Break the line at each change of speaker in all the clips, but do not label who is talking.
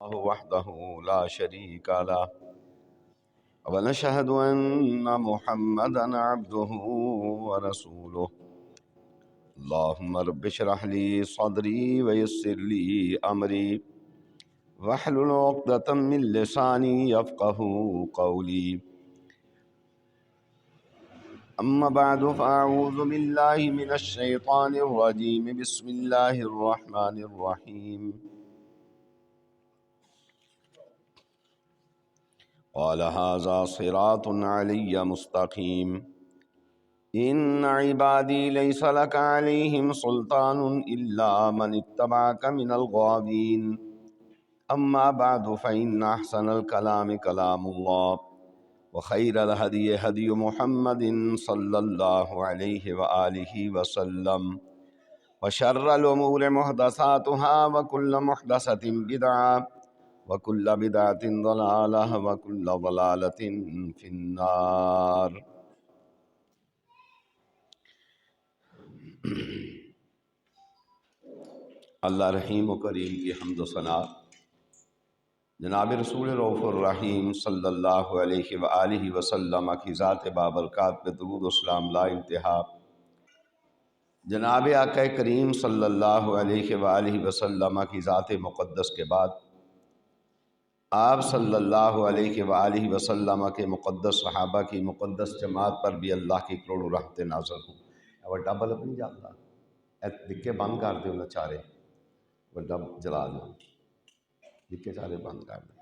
وحده لا شريك له ونشهد أن محمدا عبده ورسوله اللهم رب اشرح لي صدري ويسر لي أمري واحلل عقدة من لساني يفقه قولي أما بعد فأعوذ بالله من الشيطان الرجيم بسم الله الرحمن الرحيم قال هذا صراط علي مستقيم إن عبادي ليس لك عليهم سلطان إلا من اتبعك من الغاوين أما بعد فإن أحسن الكلام كلام الله وخير الهدي هدي محمد صلى الله عليه وآله وسلم وشر الأمور محدثاتها وكل محدثة بدعة وكل بدعة ضلالة وكل ضلالة في النار. اللہ رحیم و کریم کی حمد و ثنا جناب رسول رؤوف الرحیم صلی اللہ علیہ وآلہ وسلم کی ذات بابرکات پہ درود و سلام لا انتہا، جناب آقا کریم صلی اللہ علیہ وآلہ وسلم کی ذات مقدس کے بعد آپ صلی اللہ علیہ وآلہ وسلم کے مقدس صحابہ کی مقدس جماعت پر بھی اللہ کی کروڑوں رحمتیں نازل ہوں۔ وڈا بلب نہیں جاتا، دکھے بند کر دے انہیں چارے، وڈا جلا دو، دکھے چارے بند کر دے۔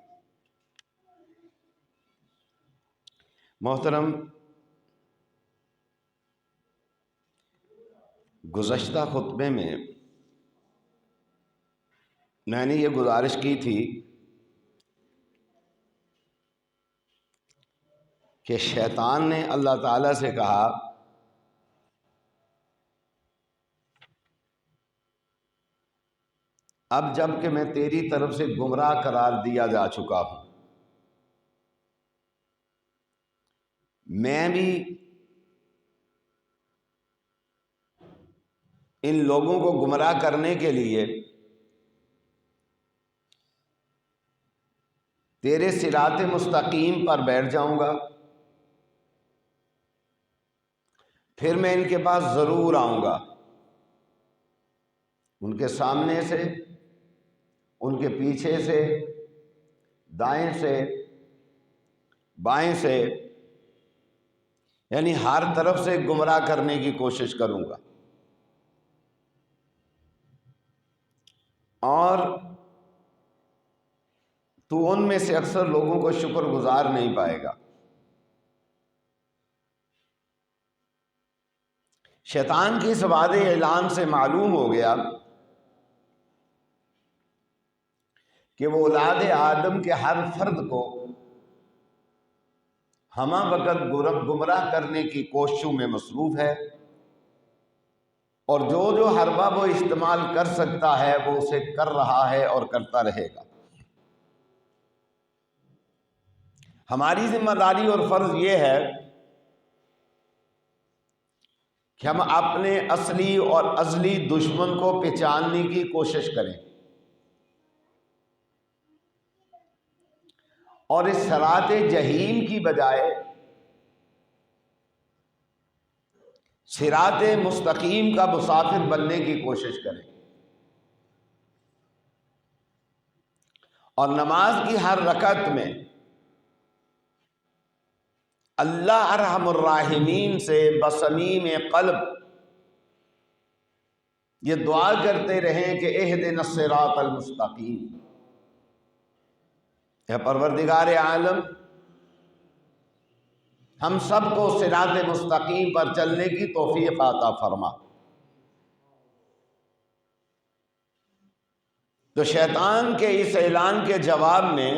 محترم، گزشتہ خطبے میں نے یہ گزارش کی تھی کہ شیطان نے اللہ تعالیٰ سے کہا اب جب کہ میں تیری طرف سے گمراہ قرار دیا جا چکا ہوں، میں بھی ان لوگوں کو گمراہ کرنے کے لیے تیرے صراط مستقیم پر بیٹھ جاؤں گا، پھر میں ان کے پاس ضرور آؤں گا، ان کے سامنے سے، ان کے پیچھے سے، دائیں سے، بائیں سے، یعنی ہر طرف سے گمراہ کرنے کی کوشش کروں گا، اور تو ان میں سے اکثر لوگوں کو شکر گزار نہیں پائے گا۔ شیطان کی اس واضح اعلان سے معلوم ہو گیا کہ وہ اولاد آدم کے ہر فرد کو ہمہ وقت گمراہ کرنے کی کوششوں میں مصروف ہے، اور جو جو حربہ وہ استعمال کر سکتا ہے وہ اسے کر رہا ہے اور کرتا رہے گا۔ ہماری ذمہ داری اور فرض یہ ہے کہ ہم اپنے اصلی اور ازلی دشمن کو پہچاننے کی کوشش کریں، اور اس صراط جحیم کی بجائے صراط مستقیم کا مسافر بننے کی کوشش کریں، اور نماز کی ہر رکعت میں اللہ ارحم الراحمین سے بصمیم قلب یہ دعا کرتے رہیں کہ اہدنا الصراط المستقیم، اے پروردگار عالم ہم سب کو صراط مستقیم پر چلنے کی توفیق عطا فرما۔ تو شیطان کے اس اعلان کے جواب میں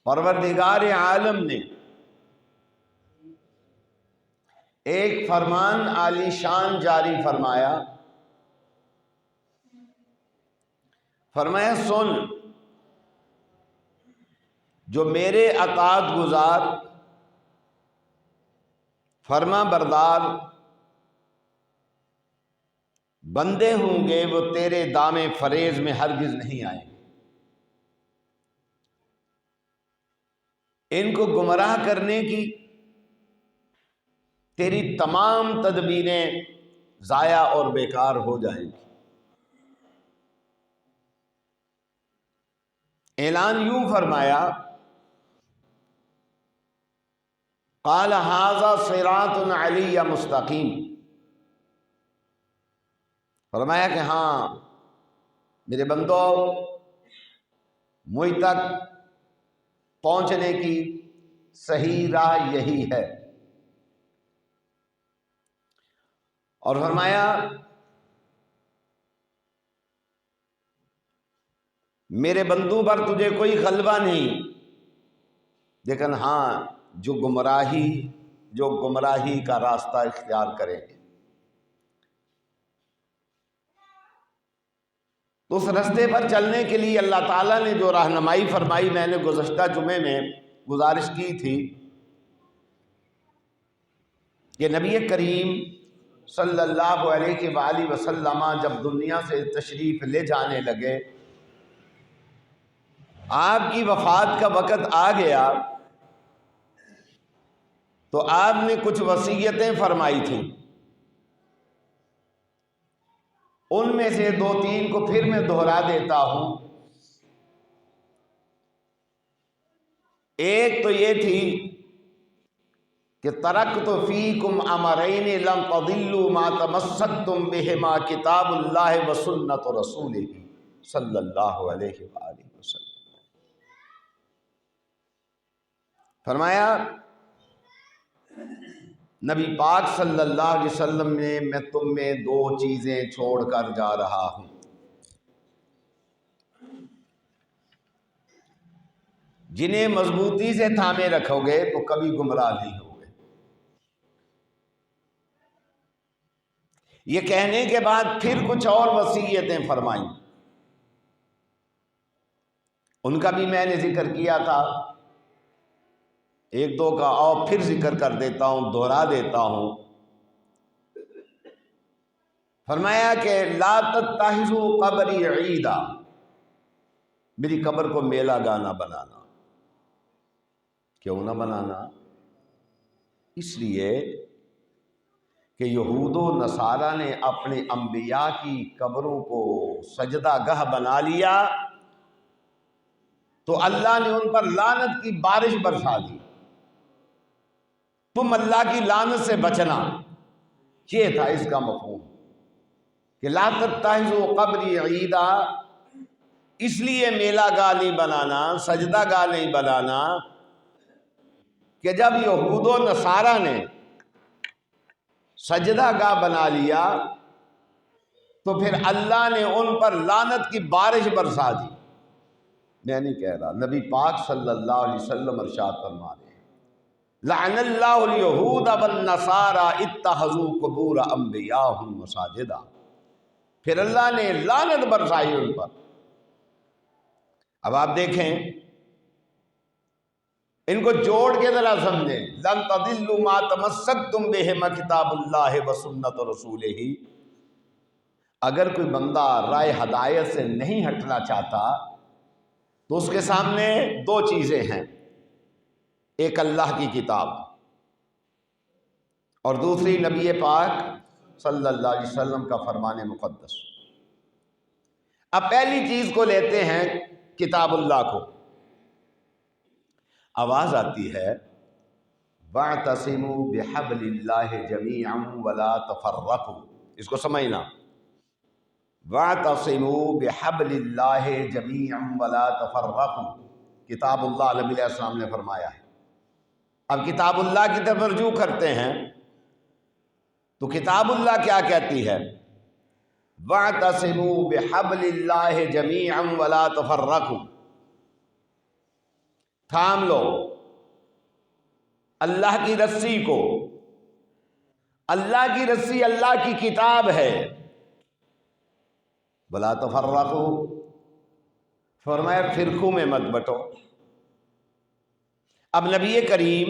پروردگار عالم نے ایک فرمان عالی شان جاری فرمایا، فرمایا سن، جو میرے اطاعت گزار، فرما بردار بندے ہوں گے وہ تیرے دام فریض میں ہرگز نہیں آئیں گے۔ ان کو گمراہ کرنے کی تیری تمام تدبیریں ضائع اور بیکار ہو جائیں گی۔ اعلان یوں فرمایا، قال ھذا صراط علی مستقیم، فرمایا کہ ہاں میرے بندو، مجھ تک پہنچنے کی صحیح راہ یہی ہے۔ اور فرمایا میرے بندوں پر تجھے کوئی غلبہ نہیں، لیکن ہاں جو گمراہی کا راستہ اختیار کریں گے تو اس راستے پر چلنے کے لیے اللہ تعالیٰ نے جو رہنمائی فرمائی، میں نے گزشتہ جمعے میں گزارش کی تھی کہ نبی کریم صلی اللہ علیہ وآلہ وسلم جب دنیا سے تشریف لے جانے لگے، آپ کی وفات کا وقت آ گیا تو آپ نے کچھ وصیتیں فرمائی تھیں، ان میں سے دو تین کو پھر میں دہرا دیتا ہوں۔ ایک تو یہ تھی کہ ترکت فیکم امرین لم تضلوا ما تمسکتم بہما کتاب اللہ و سنت رسولہ صلی اللہ علیہ وآلہ وسلم۔ فرمایا نبی پاک صلی اللہ علیہ وسلم نے میں تم میں دو چیزیں چھوڑ کر جا رہا ہوں، جنہیں مضبوطی سے تھامے رکھو گے تو کبھی گمراہ نہیں ہوگے۔ یہ کہنے کے بعد پھر کچھ اور وصیتیں فرمائیں، ان کا بھی میں نے ذکر کیا تھا، ایک دو کا اور پھر ذکر کر دیتا ہوں، دہرا دیتا ہوں۔ فرمایا کہ لا تتخذوا قبری عیدا، میری قبر کو میلہ گانا بنانا۔ کیوں نہ بنانا؟ اس لیے کہ یہود و نصارہ نے اپنے انبیاء کی قبروں کو سجدہ گاہ بنا لیا تو اللہ نے ان پر لعنت کی بارش برسا دی۔ تم اللہ کی لعنت سے بچنا، یہ تھا اس کا مفہوم کہ لا تتخذوا قبری عیدا، اس لیے میلہ گاہ نہیں بنانا، سجدہ گاہ نہیں بنانا کہ جب یہود و نصارہ نے سجدہ گاہ بنا لیا تو پھر اللہ نے ان پر لعنت کی بارش برسا دی۔ میں نہیں کہہ رہا، نبی پاک صلی اللہ علیہ وسلم ارشاد فرما رہے ہیں، لعن اللہ الیہود والنصارى اتخذوا قبور انبیاءہم مساجدا، پھر اللہ نے لعنت برسائی ان پر۔ اب آپ دیکھیں، ان کو جوڑ کے ذرا سمجھیں، لن تضلوا ما تمسکتم بہما کتاب اللہ و سنت رسولہ۔ اگر کوئی بندہ رائے ہدایت سے نہیں ہٹنا چاہتا تو اس کے سامنے دو چیزیں ہیں، ایک اللہ کی کتاب اور دوسری نبی پاک صلی اللہ علیہ وسلم کا فرمان مقدس۔ اب پہلی چیز کو لیتے ہیں کتاب اللہ کو۔ آواز آتی ہے وَاعْتَصِمُوا بِحَبْلِ اللَّهِ جَمِيعًا وَلَا تَفَرَّقُوا، اس کو سمجھنا، وَاعْتَصِمُوا بِحَبْلِ اللَّهِ جَمِيعًا وَلَا تَفَرَّقُوا، کتاب اللہ نبی علیہ السلام نے فرمایا ہے۔ اب کتاب اللہ کی طرف رجوع کرتے ہیں تو کتاب اللہ کیا کہتی ہے؟ وَاعْتَصِمُوا بِحَبْلِ اللَّهِ جَمِيعًا وَلَا تَفَرَّقُوا، تھام لو اللہ کی رسی کو۔ اللہ کی رسی اللہ کی کتاب ہے۔ وَلَا تَفَرَّقُوا، فرمایا فرقوں میں مت بٹو۔ اب نبی کریم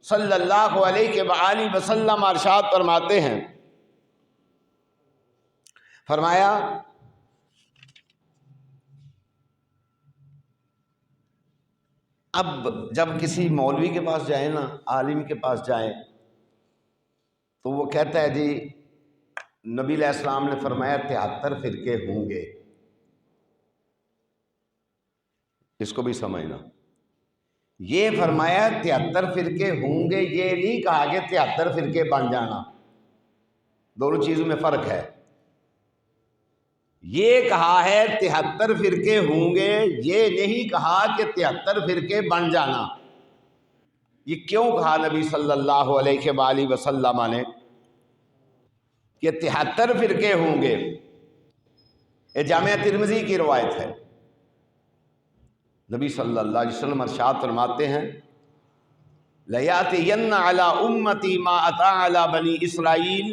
صلی اللہ علیہ وآلہ وسلم ارشاد فرماتے ہیں فرمایا اب جب کسی مولوی کے پاس جائیں نا، عالم کے پاس جائیں، تو وہ کہتا ہے جی نبی علیہ السلام نے فرمایا 73 فرقے ہوں گے. اس کو بھی سمجھنا، یہ فرمایا 73 فرقے ہوں گے، یہ نہیں کہا کہ 73 فرقے بن جانا. دونوں چیزوں میں فرق ہے. یہ کہا ہے 73 فرقے ہوں گے، یہ نہیں کہا کہ 73 فرقے بن جانا. یہ کیوں کہا نبی صلی اللہ علیہ وآلہ وسلم نے کہ 73 فرقے ہوں گے؟ یہ جامعہ ترمذی کی روایت ہے. نبی صلی اللہ علیہ وسلم ارشاد فرماتے ہیں لَيَأْتِيَنَّ عَلَىٰ أُمَّتِي مَا أَتَىٰ عَلَىٰ بَنِي إِسْرَائِيلَ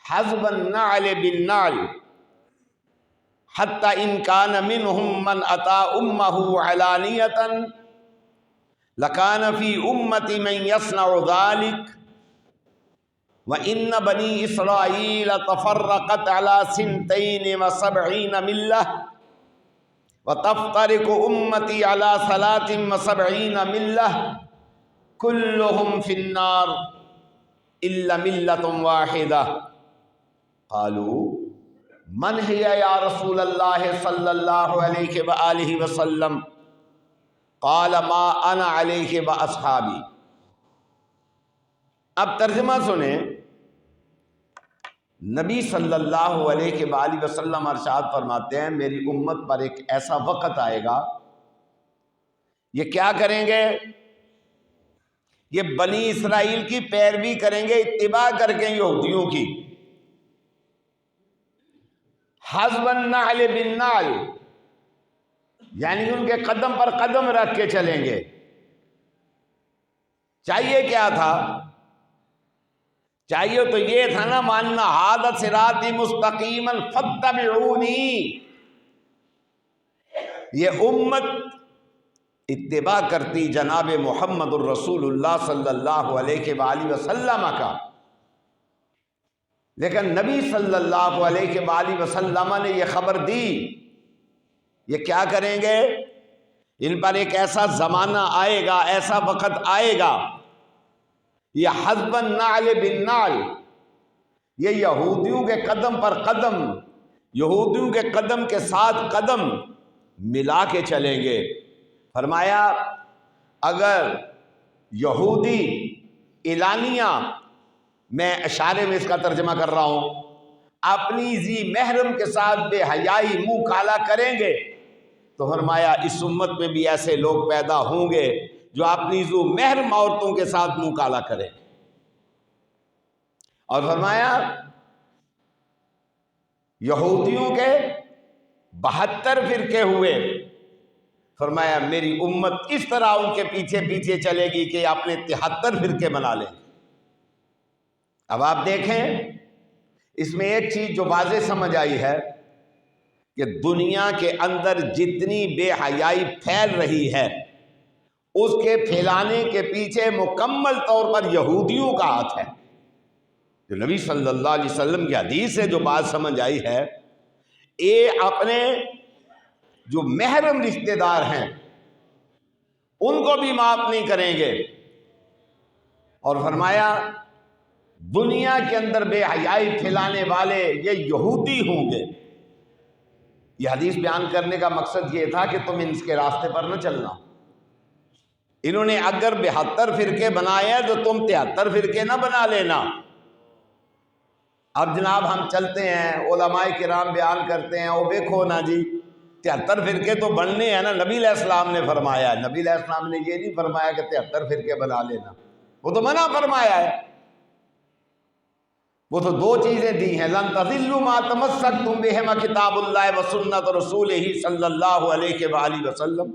حَذْفَ النَّعْلِ بِالنَّعْلِ حَتَّى إِنْ كَانَ مِنْهُمْ مَنْ أَتَىٰ أُمَّهُ عَلَانِيَةً لَكَانَ فِي أُمَّتِي مَنْ يَصْنَعُ ذَلِكَ وَإِنَّ بَنِي إِسْرَائِيلَ تَفَرَّقَتْ عَلَىٰ 72 مِلَّةٍ وَتَفْتَرِقُ أُمَّتِي عَلَىٰ 73 مِلَّةٍ كُلُّهُمْ فِي النَّارِ إِلَّا مِلَّةٌ وَاحِدَةٌ. قالوا من هي یا رسول اللہ صلی اللہ علیہ وآلہ وسلم؟ قال ما انا علیہ واصحابی. اب ترجمہ سنیں. نبی صلی اللہ علیہ وآلہ وسلم ارشاد فرماتے ہیں میری امت پر ایک ایسا وقت آئے گا، یہ کیا کریں گے؟ یہ بنی اسرائیل کی پیروی کریں گے، اتباع کر کے یہودیوں کی. حذف النعل بالنعل، یعنی ان کے قدم پر قدم رکھ کے چلیں گے. چاہیے کیا تھا؟ چاہیے تو یہ تھا نا ماننا ھذا صراطی مستقیما فاتبعونی. یہ امت اتباع کرتی جناب محمد الرسول اللہ صلی اللہ علیہ وآلہ وسلم کا، لیکن نبی صلی اللہ علیہ وآلہ وسلم نے یہ خبر دی یہ کیا کریں گے؟ ان پر ایک ایسا زمانہ آئے گا، ایسا وقت آئے گا، یہ حذف النعل بالنعل، یہ یہودیوں کے قدم پر قدم، یہودیوں کے قدم کے ساتھ قدم ملا کے چلیں گے. فرمایا اگر یہودی اعلانیہ، میں اشارے میں اس کا ترجمہ کر رہا ہوں، اپنی ذی محرم کے ساتھ بے حیائی منہ کالا کریں گے تو فرمایا اس امت میں بھی ایسے لوگ پیدا ہوں گے جو اپنی ذو محرم عورتوں کے ساتھ منہ کالا کریں. اور فرمایا یہودیوں کے 72 فرقے ہوئے. فرمایا میری امت اس طرح ان کے پیچھے پیچھے چلے گی کہ اپنے 73 فرقے بنا لیں. اب آپ دیکھیں اس میں ایک چیز جو واضح سمجھ آئی ہے کہ دنیا کے اندر جتنی بے حیائی پھیل رہی ہے اس کے پھیلانے کے پیچھے مکمل طور پر یہودیوں کا ہاتھ ہے. جو نبی صلی اللہ علیہ وسلم کی حدیث سے جو بات سمجھ آئی ہے، یہ اپنے جو محرم رشتہ دار ہیں ان کو بھی معاف نہیں کریں گے. اور فرمایا دنیا کے اندر بے حیائی پھیلانے والے یہ یہودی ہوں گے. یہ حدیث بیان کرنے کا مقصد یہ تھا کہ تم ان کے راستے پر نہ چلنا. انہوں نے اگر 72 فرقے بنائے تو تم 73 فرقے نہ بنا لینا. اب جناب ہم چلتے ہیں، علماء کرام بیان کرتے ہیں وہ دیکھو نا جی 73 فرقے تو بننے ہیں نا، نبی علیہ السلام نے فرمایا. نبی علیہ السلام نے یہ نہیں فرمایا کہ 73 فرقے بنا لینا، وہ تو منع فرمایا ہے. وہ تو دو چیزیں دی ہیں، لن تضلوا ما تمسکتم بہما کتاب اللہ و سنت رسولہ صلی اللہ علیہ وآلہ وسلم.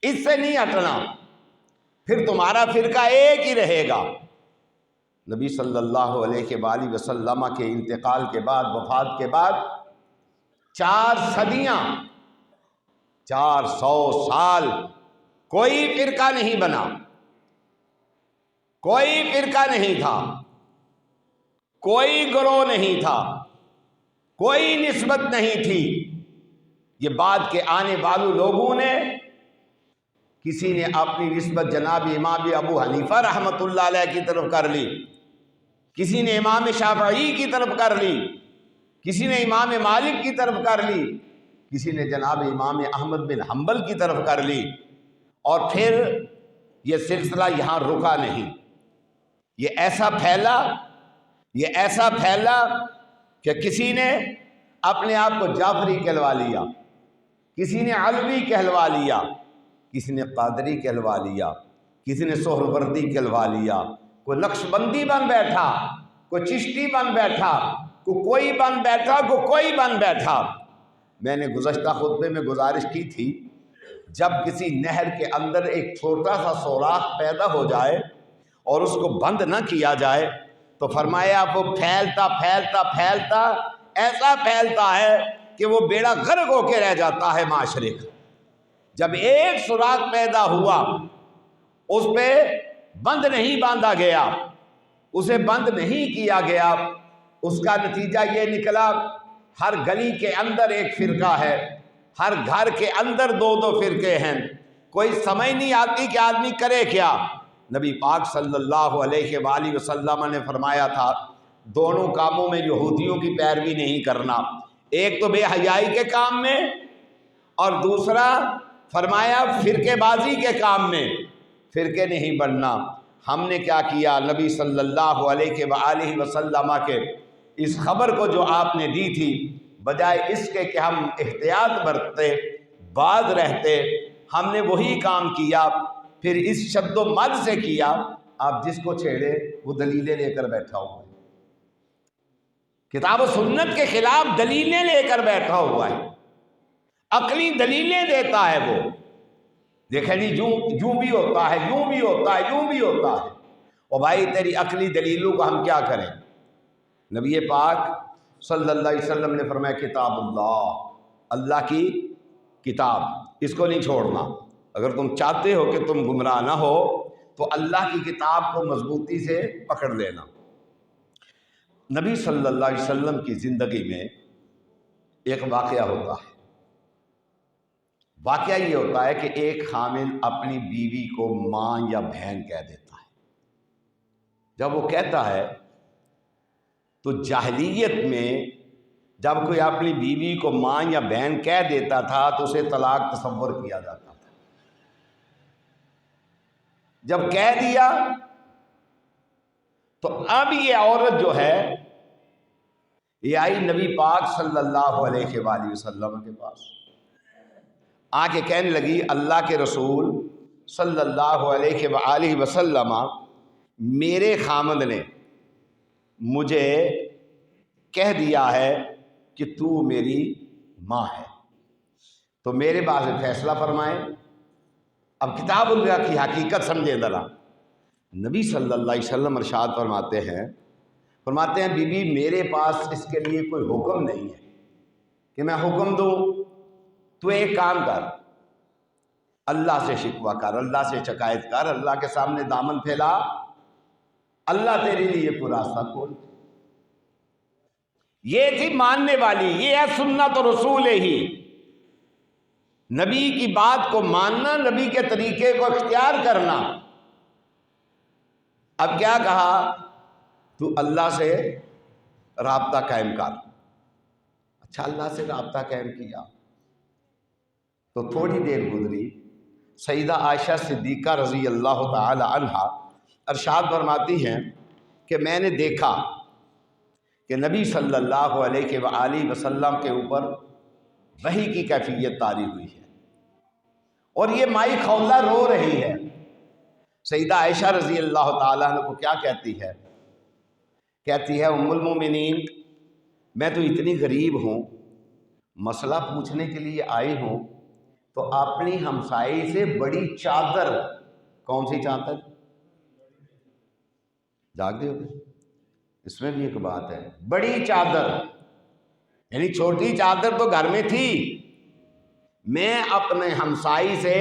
اس سے نہیں ہٹنا، پھر تمہارا فرقہ ایک ہی رہے گا. نبی صلی اللہ علیہ وآلہ وسلم کے انتقال کے بعد، وفات کے بعد 4 صدیاں، 400 سال کوئی فرقہ نہیں بنا، کوئی فرقہ نہیں تھا، کوئی گروہ نہیں تھا. کوئی نسبت نہیں تھی۔ یہ بات کے آنے والوں لوگوں نے، کسی نے اپنی نسبت جناب امام ابو حنیفہ رحمۃ اللہ علیہ کی طرف کر لی، کسی نے امام شافعی کی طرف کر لی، کسی نے امام مالک کی طرف کر لی، کسی نے جناب امام احمد بن حنبل کی طرف کر لی، اور پھر یہ سلسلہ یہاں رکا نہیں۔ یہ ایسا پھیلا کہ کسی نے اپنے آپ کو جعفری کہلوا لیا، کسی نے علوی کہلوا لیا، کسی نے قادری کہلوا لیا، کسی نے سہروردی کہلوا لیا، کوئی نقش بندی بن بیٹھا، کوئی چشتی بن بیٹھا، کوئی بن بیٹھا، کوئی بن بیٹھا۔ میں نے گزشتہ خطبے میں گزارش کی تھی، جب کسی نہر کے اندر ایک چھوٹا سا سوراخ پیدا ہو جائے اور اس کو بند نہ کیا جائے تو فرمایا وہ پھیلتا پھیلتا پھیلتا ایسا پھیلتا ہے کہ وہ بیڑا غرق ہو کے رہ جاتا ہے معاشرے کا۔ جب ایک سوراخ پیدا ہوا، اس پہ بند نہیں باندھا گیا، اسے بند نہیں کیا گیا، اس کا نتیجہ یہ نکلا ہر گلی کے اندر ایک فرقہ ہے، ہر گھر کے اندر دو دو فرقے ہیں، کوئی سمجھ نہیں آتی کہ آدمی کرے کیا۔ نبی پاک صلی اللہ علیہ وآلہ وسلم نے فرمایا تھا دونوں کاموں میں یہودیوں کی پیروی نہیں کرنا، ایک تو بے حیائی کے کام میں اور دوسرا فرمایا فرقے بازی کے کام میں، فرقے نہیں بننا۔ ہم نے کیا کیا؟ نبی صلی اللہ علیہ وآلہ وسلم کے اس خبر کو جو آپ نے دی تھی، بجائے اس کے کہ ہم احتیاط برتتے، باز رہتے، ہم نے وہی کام کیا، پھر اس شد و مد سے کیا۔ آپ جس کو چھیڑے وہ دلیلیں لے کر بیٹھا ہوا ہے، کتاب و سنت کے خلاف دلیلیں لے کر بیٹھا ہوا ہے، عقلی دلیلیں دیتا ہے وہ، دیکھیں جی یوں بھی ہوتا ہے، یوں بھی ہوتا ہے، یوں بھی ہوتا ہے۔ اور بھائی تیری عقلی دلیلوں کو ہم کیا کریں؟ نبی پاک صلی اللہ علیہ وسلم نے فرمایا کتاب اللہ کی کتاب، اس کو نہیں چھوڑنا۔ اگر تم چاہتے ہو کہ تم گمراہ نہ ہو تو اللہ کی کتاب کو مضبوطی سے پکڑ لینا۔ نبی صلی اللہ علیہ وسلم کی زندگی میں ایک واقعہ ہوتا ہے، واقعہ یہ ہوتا ہے کہ ایک خامن اپنی بیوی کو ماں یا بہن کہہ دیتا ہے۔ جب وہ کہتا ہے تو جاہلیت میں جب کوئی اپنی بیوی کو ماں یا بہن کہہ دیتا تھا تو اسے طلاق تصور کیا جاتا تھا۔ جب کہہ دیا تو اب یہ عورت جو ہے یہ آئی نبی پاک صلی اللہ علیہ وآلہ وسلم کے پاس، آ کے کہنے لگی اللہ کے رسول صلی اللہ علیہ وآلہ وسلم، میرے خامد نے مجھے کہہ دیا ہے کہ تو میری ماں ہے، تو میرے پاس فیصلہ فرمائیں۔ اب کتاب اللہ کی حقیقت سمجھیں ذرا۔ نبی صلی اللہ علیہ وسلم ارشاد فرماتے ہیں بی بی میرے پاس اس کے لیے کوئی حکم نہیں ہے کہ میں حکم دوں، تو ایک کام کر، اللہ سے شکوہ کر، اللہ سے شکایت کر، اللہ کے سامنے دامن پھیلا، اللہ تیرے لیے کوئی راستہ کھول۔ یہ تھی ماننے والی، یہ ہے سنت و رسول ہی، نبی کی بات کو ماننا، نبی کے طریقے کو اختیار کرنا۔ اب کیا کہا؟ تو اللہ سے رابطہ قائم کر۔ اچھا، اللہ سے رابطہ قائم کیا تو تھوڑی دیر گزری، سیدہ عائشہ صدیقہ رضی اللہ تعالی عنہا ارشاد فرماتی ہیں کہ میں نے دیکھا کہ نبی صلی اللہ علیہ وآلہ وسلم کے اوپر وحی کی کیفیت طاری ہوئی ہے، اور یہ مائی خولہ رو رہی ہے۔ سیدہ عائشہ رضی اللہ تعالیٰ عنہ کو کیا کہتی ہے؟ کہتی ہے ام المومنین، میں تو اتنی غریب ہوں، مسئلہ پوچھنے کے لیے آئی ہوں تو اپنی ہمسائی سے بڑی چادر، کون سی چادر؟ جاگ دے ہوتے، اس میں بھی ایک بات ہے، بڑی چادر، یعنی چھوٹی چادر تو گھر میں تھی، میں اپنے ہمسائی سے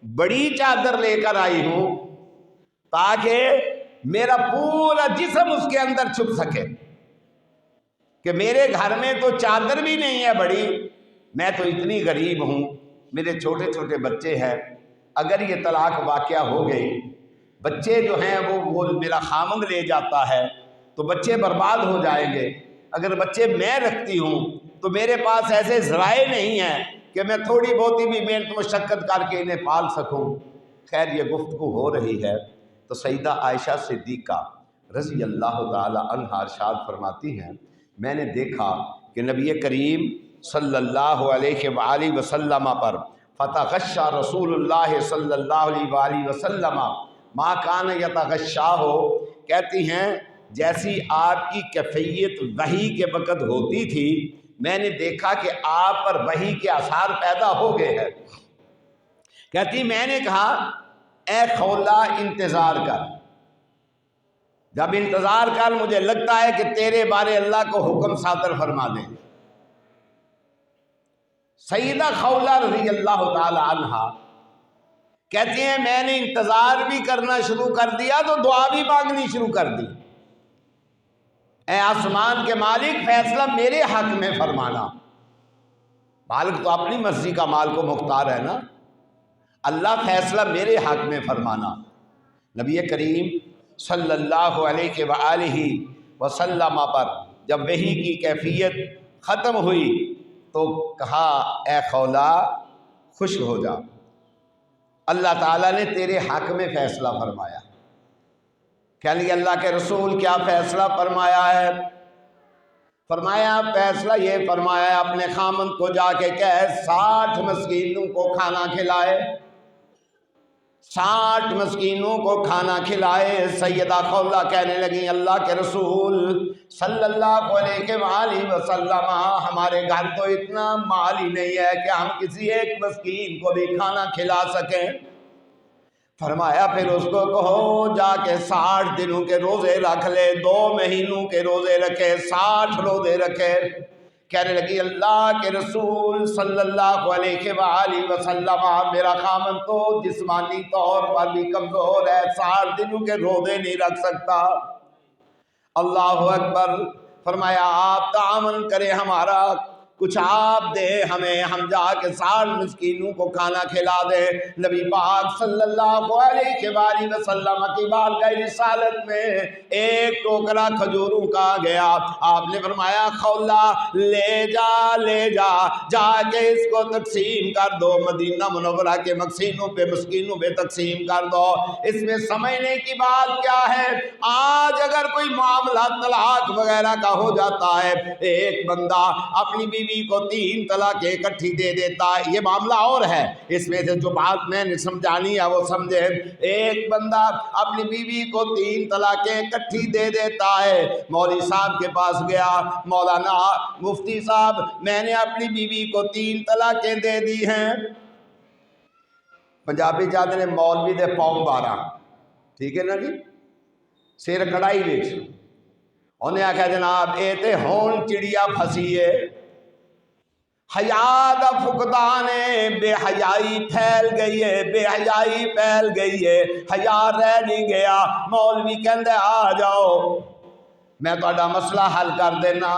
بڑی چادر لے کر آئی ہوں تاکہ میرا پورا جسم اس کے اندر چھپ سکے۔ کہ میرے گھر میں تو چادر بھی نہیں ہے بڑی، میں تو اتنی غریب ہوں، میرے چھوٹے چھوٹے بچے ہیں، اگر یہ طلاق واقعہ ہو گئی، بچے جو ہیں وہ میرا خامند لے جاتا ہے تو بچے برباد ہو جائیں گے، اگر بچے میں رکھتی ہوں تو میرے پاس ایسے ذرائع نہیں ہیں کہ میں تھوڑی بہتی بھی محنت مشقت کر کے انہیں پال سکوں۔ خیر یہ گفتگو ہو رہی ہے تو سیدہ عائشہ صدیقہ رضی اللہ تعالی عنہا ارشاد فرماتی ہیں، میں نے دیکھا کہ نبی کریم صلی اللہ علیہ وآلہ وسلم پر فتغشا رسول اللہ صلی اللہ علیہ وآلہ وسلم ما کان یتغشاہ، کہتی ہیں جیسی آپ کی کیفیت وحی کے وقت ہوتی تھی، میں نے دیکھا کہ آپ پر وحی کے آثار پیدا ہو گئے ہیں۔ کہتی میں نے کہا اے خولہ انتظار کر، جب انتظار کر مجھے لگتا ہے کہ تیرے بارے اللہ کو حکم صادر فرما دیں۔ سیدہ خولہ رضی اللہ تعالی عنہا کہتی ہیں میں نے انتظار بھی کرنا شروع کر دیا تو دعا بھی مانگنی شروع کر دی، اے آسمان کے مالک فیصلہ میرے حق میں فرمانا۔ مالک تو اپنی مرضی کا مال کو مختار ہے نا، اللہ فیصلہ میرے حق میں فرمانا۔ نبی کریم صلی اللہ علیہ وآلہ وسلم پر جب وحی کی کیفیت ختم ہوئی تو کہا اے خولہ خوش ہو جا، اللہ تعالیٰ نے تیرے حق میں فیصلہ فرمایا۔ کہنے لگے اللہ کے رسول کیا فیصلہ فرمایا ہے؟ فرمایا فیصلہ یہ فرمایا ہے اپنے خامند کو جا کے کہے 60 مسکینوں کو کھانا کھلائے، 60 مسکینوں کو کھانا کھلائے۔ سیدہ خولہ کہنے لگی اللہ کے رسول صلی اللہ علیہ وآلہ وسلم ہمارے گھر تو اتنا مال ہی نہیں ہے کہ ہم کسی ایک مسکین کو بھی کھانا کھلا سکیں۔ فرمایا پھر اس کو کہو جا کے 60 دنوں کے روزے رکھ لے، 2 مہینوں کے روزے رکھے، 60 روزے رکھے۔ کہنے لگی اللہ کے رسول صلی اللہ علیہ وآلہ وسلم میرا خامن تو جسمانی طور پر بھی کمزور ہے، 60 دنوں کے روزے نہیں رکھ سکتا۔ اللہ اکبر۔ فرمایا آپ تعاون کریں ہمارا، کچھ آپ دے ہمیں، ہم جا کے 60 مسکینوں کو کھانا کھلا دے۔ نبی پاک صلی اللہ علیہ وآلہ وسلم کی بالغ رسالت میں ایک ٹوکرا کھجوروں کا گیا، آپ نے فرمایا خولہ لے جا جا کے اس کو تقسیم کر دو، مدینہ منورہ کے مسکینوں پہ تقسیم کر دو۔ اس میں سمجھنے کی بات کیا ہے، آج اگر کوئی معاملہ طلاق وغیرہ کا ہو جاتا ہے، ایک بندہ اپنی بیوی کو 3 طلاقیں اکٹھی دے دیتا ہے، یہ معاملہ اور ہے، اس میں سے جو بات میں نے سمجھانی ہے وہ سمجھے۔ ایک بندہ اپنی بیوی کو 3 طلاقیں اکٹھی دے دیتا ہے، مولوی صاحب کے پاس گیا، مولانا مفتی صاحب میں نے اپنی بیوی کو 3 طلاقیں دے دی ہیں۔ پنجابی جاتے نے مولوی دے پاؤں 12، ٹھیک ہے نا جی، سر کڑائی وچ انہیں آخیا جناب اے تے ہون چڑیا پھسی ہے، حیا دا فقدان ہے، بے حیائی پھیل گئی ہے، بے حیائی پھیل گئی ہے، حیا رہ نہیں گیا۔ مولوی کہندے آ جاؤ میں تہاڈا مسئلہ حل کر دینا۔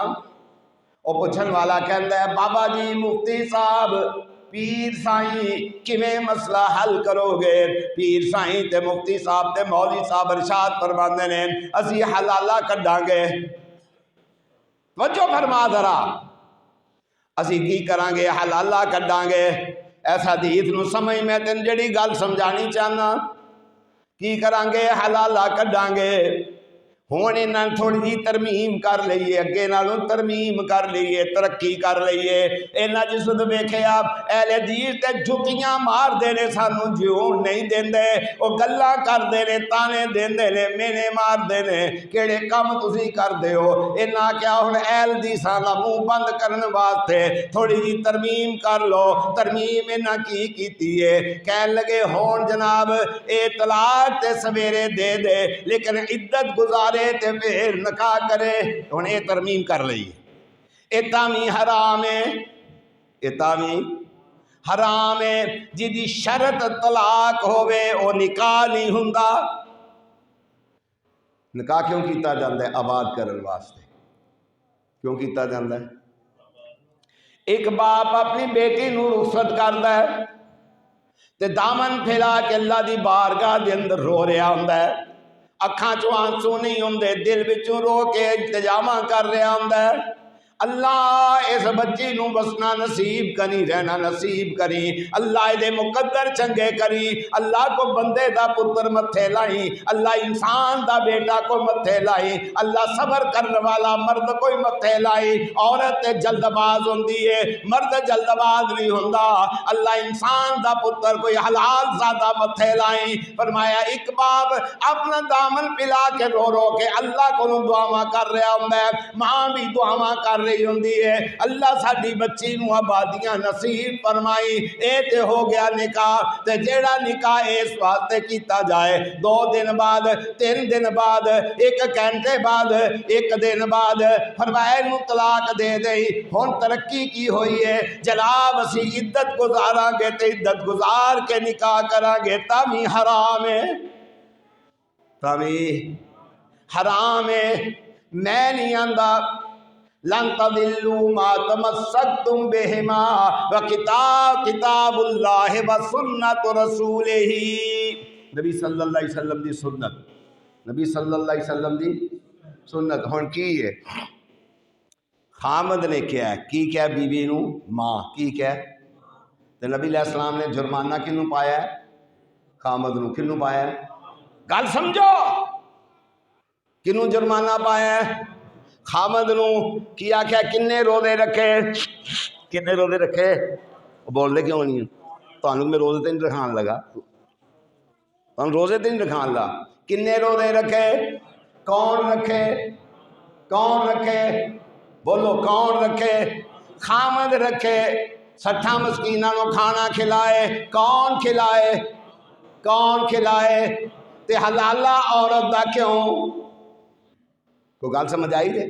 او پوچھن والا کہندا ہے بابا جی مفتی صاحب پیر سائیں کیویں مسئلہ حل کرو گے؟ پیر سائیں تے مفتی صاحب تے مولوی صاحب ارشاد فرماندے نے اسی حلالہ کڈاں گے۔ توجہ فرما ذرا، اسی کی کران گے؟ حلالہ کڈاں گے۔ ایسا حدیث نو سمجھ میں تین جڑی گل سمجھانی چاہنا، کی کران گے؟ حلالہ کڈاں گے۔ ہون انہاں تھوڑی جی ترمیم کر لئیے، اگے نالوں ترمیم کر لئیے، ترقی کر لئیے۔ انہاں جس ود ویکھیا اہل حدیث تے جھکیاں مار دینے سانوں جیون نہیں دیندے، او گلاں کر دینے، تانے دیندے نے، مینے مار دینے، کیڑے کم تسی کر دیو۔ انہاں کیا ہن اہل حدیثاں دا منہ بند کرن واسطے تھوڑی جی ترمیم کر لو۔ ترمیم انہاں کی کیتی ہے؟ کہن لگے ہون جناب اے طلاق تے سویرے دے دے لیکن عدت گزارے تے پھر نکاح کرے، ہن اے ترمیم کر لئی، اے تاویں حرام ہے، اے تاویں حرام ہے۔ جدی شرط طلاق ہوئے او نکاح نہیں ہوندا۔ نکاح کیوں کیتا جاندا ہے؟ آباد کرن واسطے۔ کیوں کیتا جاندہ ہے؟ ایک باپ اپنی بیٹی نو رخصت کردا ہے تے دامن پھیلا کے اللہ دی بارگاہ دے اندر رو رہا ہوندا ہے، اکھاں چوں آنسو نہیں ہوندے، دل وچوں رو کے التجاواں کر رہا ہوندا ہے، اللہ اس بچی نو بسنا نصیب کری، رہنا نصیب کری، اللہ دے مقدر چنگے کری، اللہ کو بندے دا پتر متھے لائی، اللہ انسان دا بیٹا کو متھے لائی، اللہ صبر کرنے والا مرد کوئی متھے لائی، عورت جلد باز ہوندی ہے، مرد جلد باز نہیں ہوندا، اللہ انسان دا پتر کوئی حلال زادہ متھے لائی۔ فرمایا ایک باپ اپنا دامن پلا کے رو رو کے اللہ کو دعاواں کر رہا ہوندا ہے، ماں بھی دعاواں کر رہی ہوندی ہے، اللہ ساڈی بچی نو آبادیاں نصیب فرمائی۔ اے تے ہو گیا نکاح، تے جیڑا نکاح اس واسطے کیتا جائے 2 دن بعد 3 دن بعد 1 گھنٹے بعد 1 دن بعد فرمایا نو طلاق دے دئی، ہن ترقی کی ہوئی ہے جناب اسی عدت گزاراں گے تے عدت گزار کے نکاح کراں گے تاوی حرام ہے، تاوی حرام ہے۔ میں نہیں آندا لن تضلوا ما تمسکتم بہما کتاب اللہ و سنت رسولہ، نبی صلی اللہ علیہ وسلم دی سنت، نبی صلی اللہ علیہ وسلم دی سنت۔ ہن کی ہے خامد نے کیا ہے کی کیا بیوی نو ماں کی کیا ہے تے نبی علیہ السلام نے جرمانہ کنوں پایا ہے خامد نو، کنوں پایا ہے گل سمجھو، کنوں جرمانہ پایا ہے خامد نو، کی آکھیا کنے روزے رکھے، کنے روزے رکھے، وہ بول دے کیوں نہیں تانوں میں روزے تے نہیں رکھان لگا، تانوں روزے تے نہیں رکھان لگا، کنے روزے رکھے، کون رکھے، کون رکھے، بولو کون رکھے، خامد رکھے، 60 مسکیناں نو کھانا کھلائے، کون کھلائے، کون کھلائے، تے حلالہ عورت دا کیوں، کوئی گل سمجھ آئی دے،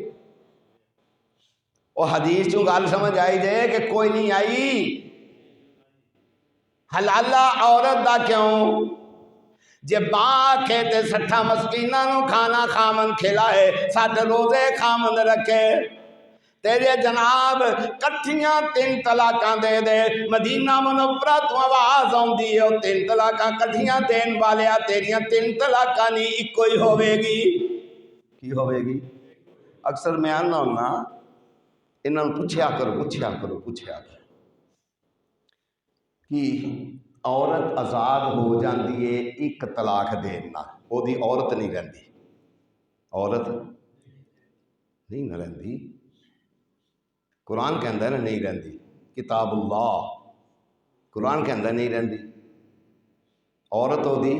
وہ حدیث چوں گل سمجھ آئی دے کہ کوئی نہیں آئی، حلالہ عورت دا کیوں، جے باں کے تے 60 مسکیناں نو کھانا خامن کھلائے، 7 روزے خامن رکھے، تیرے جناب کٹھیاں 3 طلاقاں دے دے، مدینہ منورہ تو آواز آؤندی ہے 3 طلاقاں کٹھیاں دین والیا تیریاں 3 طلاقاں نہیں ایک کوئی ہوئے گی، کی ہوئے گی؟ اکثر میں آنا ہونا انہاں پوچھیا کرو کہ عورت آزاد ہو جاندی ہے 1 طلاق دین نال، او دی عورت نہیں رہندی، عورت نہیں نہ رہندی، قرآن کہندا ہے نا نہیں رہندی، کتاب اللہ قرآن کہندا نہیں رہندی، عورت او دی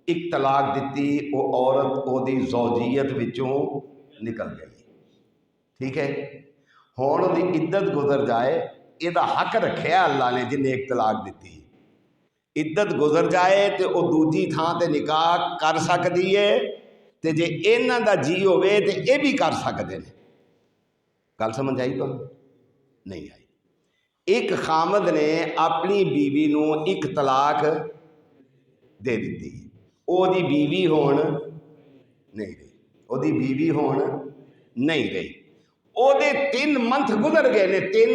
1 طلاق دتی، او عورت او دی زوجیت وچوں نکل گئی، ٹھیک ہے، ہون دی عدت گزر جائے، یہ دا حق رکھیا اللہ نے جن نے 1 طلاق دیتی، عدت گزر جائے تے او دوجی تھان تے نکاح کر سکدی ہے، تے جے انہاں دا جی ہوئے تے اے بھی کر سکدے نے، گل سمجھ آئی تو نہیں آئی۔ ایک خامد نے اپنی بیوی نو 1 طلاق دے دیتی، او دی بیوی ہون نہیں رہی، او دی بیوی ہون نہیں رہی، او دے 3 منتھ گزر گئے نے، 3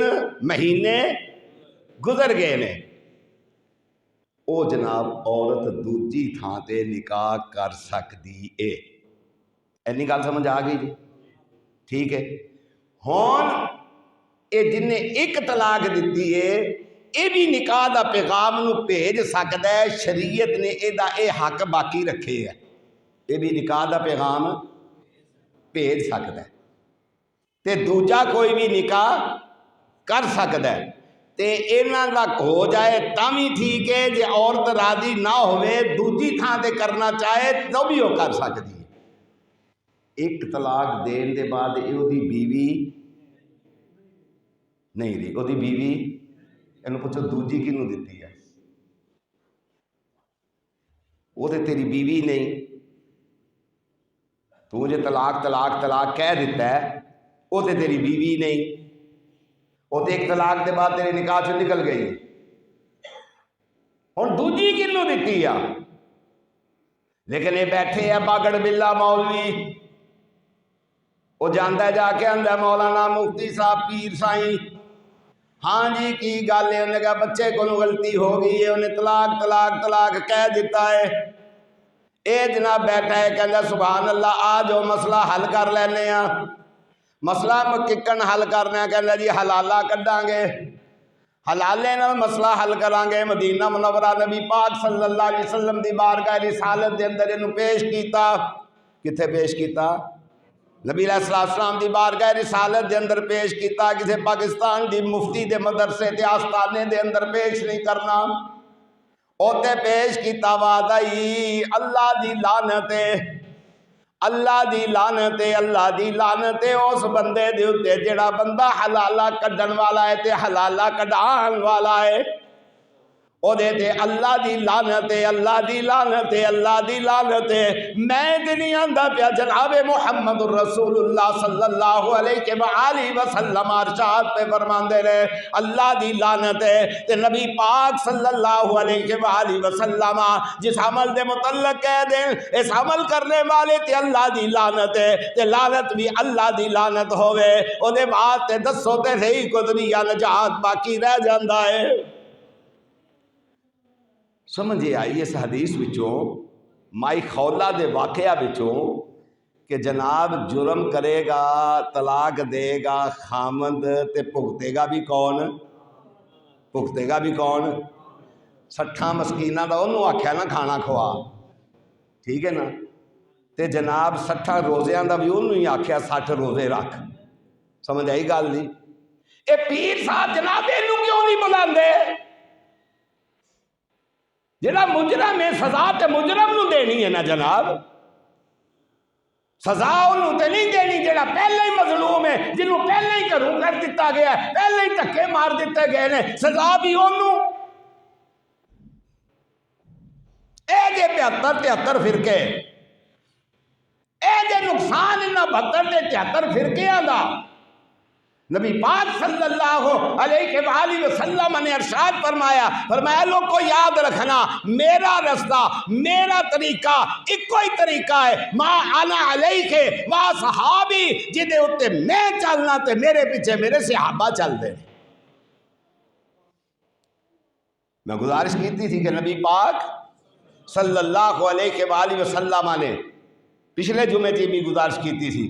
مہینے گزر گئے نے، او جناب عورت دوجی تھان تے نکاح کر سکدی اے، اینی گل سمجھ آ گئی جی، ٹھیک ہے، ہون اے جن نے 1 طلاق دیتی ہے اے بھی نکاح دا پیغام نو بھیج سکدا ہے، شریعت نے اے حق باقی رکھے ہے، اے بھی نکاح دا پیغام بھیج سکدا ہے، تے دوجا کوئی بھی نکاح کر سکدا ہے، تے انہاں دا ہو جائے تاوی ٹھیک ہے، جے عورت راضی نہ ہوئے دوجی تھان تے کرنا چاہے تو بھی وہ کر سکتی ہے۔ 1 طلاق دین دے بعد او دی بیوی نہیں رہی، او دی بیوی اینو پوچھو دوجی کنوں دتی ہے، وہ تے تیری بیوی نہیں، تو مجھے طلاق کہہ دیتا ہے، وہ تے تیری بیوی نہیں، وہ تے 1 طلاق دے بعد تیرے نکاح سے نکل گئی، ہن دوجی کنوں دتی ہے، لیکن یہ بیٹھے ہیں باگڑ بلا مولوی، وہ جانا جا کے آندا مولانا مفتی صاحب پیر سائیں ہاں جی کی گل ہے؟ انہیں کہا بچے کو غلطی ہو گئی ہے، انہیں طلاق طلاق طلاق کہہ دیتا ہے۔ اے جناب بیٹھا ہے کہندا سبحان اللہ آ جو مسئلہ حل کر لینے ہاں۔ مسئلہ ککن حل کرنا ہے؟ کہندا جی حلالہ کڈاں گے، حلالے نال مسئلہ حل کران گے۔ مدینہ منورہ نبی پاک صلی اللہ علیہ وسلم دی بارگاہ رسالت دے اندر انہوں پیش کیتا۔ کتھے پیش کیتا؟ نبی علیہ السلام دی بارگاہ رسالت دے اندر پیش کیتا، کسے پاکستان دی مفتی دے مدرسے تے آستانے دے اندر پیش نہیں کرنا۔ اوتے پیش کیتا وعدائی اللہ دی لعنت ہے، اللہ دی لعنت ہے، اللہ دی لعنت ہے اس بندے دے اوتے جڑا بندہ حلالہ کڈن والا ہے تے حلالہ کڈان والا ہے، او دے تے اللہ دی لعنت ہے، اللہ دی لعنت ہے، اللہ دی لعنت ہے۔ میں دنی آندا پیا جناب محمد الرسول اللہ صلی اللہ علیہ وآلہ وسلم ارشاد پہ فرماندے رہے اللہ دی لعنت ہے۔ تے نبی پاک صلی اللہ علیہ وآلہ وسلم جس عمل دے متعلق کہہ دیں اس عمل کرنے والے تے اللہ دی لعنت ہے، تے لعنت بھی اللہ دی لعنت ہوئے او دے بعد تے دسو تے صحیح کو دنیا نجات باقی رہ جاندا ہے۔ سمجھے آئی اس حدیث وچوں مائی خولہ دے واقعہ وچوں کہ جناب جرم کرے گا طلاق دے گا خامند تے بھگتے گا بھی کون؟ بھگتے گا بھی کون؟ 60 مسکینہ دا انہوں آکھیا نا کھانا کھوا، ٹھیک ہے نا؟ تے جناب 60 روزیاں دا بھی انہوں ہی آکھیا 60 روزے رکھ۔ سمجھ آئی گل نہیں؟ اے پیر صاحب جناب انہوں کیوں نہیں بلاندے؟ جڑا مجرم ہے سزا تے مجرم نو دینی ہے نا جناب، سزا انہوں تے نہیں دینی جڑا پہلے ہی مظلوم ہے، جنہوں پہلے ہی گھروں کر دیتا گیا ہے، پہلے ہی دھکے مار دیتے گئے نے، سزا بھی انہوں۔ اے جے 73 فرقے، اے جے نقصان انہا 72 73 فرقیاں دا۔ نبی پاک صلی اللہ علیہ وآلہ وسلم نے ارشاد فرمایا لوگ کو یاد رکھنا میرا رستہ میرا طریقہ ایک کوئی طریقہ ہے، ما انا علیہ ما صحابی، جدے اتے میں چلنا تے میرے پیچھے میرے صحابہ چل دے۔ میں گزارش کیتی تھی کہ نبی پاک صلی اللہ علیہ وآلہ وسلم نے پچھلے جمعے کی بھی گزارش کیتی تھی،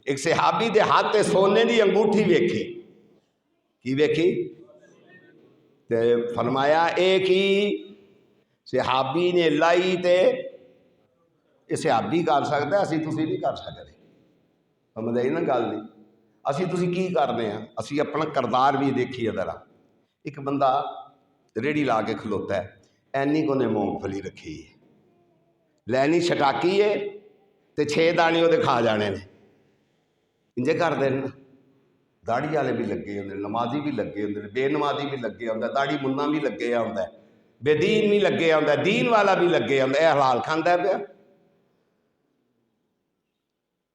ایک صحابی دے ہاتھ تے سونے دی انگوٹھی ویکھی، کی ویکھی؟ تے فرمایا ایک ہی صحابی نے لائی تے یہ صحابی کر سکتا ہے، اسی تسی نہیں کر سکتے۔ سمجھ آئی نا گل نہیں؟ اسی تسی کی کرنے ہیں؟ اسی اپنا کردار بھی دیکھیے ذرا۔ ایک بندہ ریڑھی لا کے کھلوتا ہے، اینی کو نے مونگ پھلی رکھی ہے، لینی چھٹاکی ہے تے 6 دانے وہ کھا جانے نے، انجے کر دینا۔ داڑھی والے بھی لگے ہوندے، نمازی بھی لگے ہوندے، بے نمازی بھی لگے ہوندے، داڑھی منا بھی لگے ہوندا ہے، بے دین بھی لگے ہوندا ہے، دین والا بھی لگے ہوندا ہے۔ اے حلال کھاندا ہے پیا۔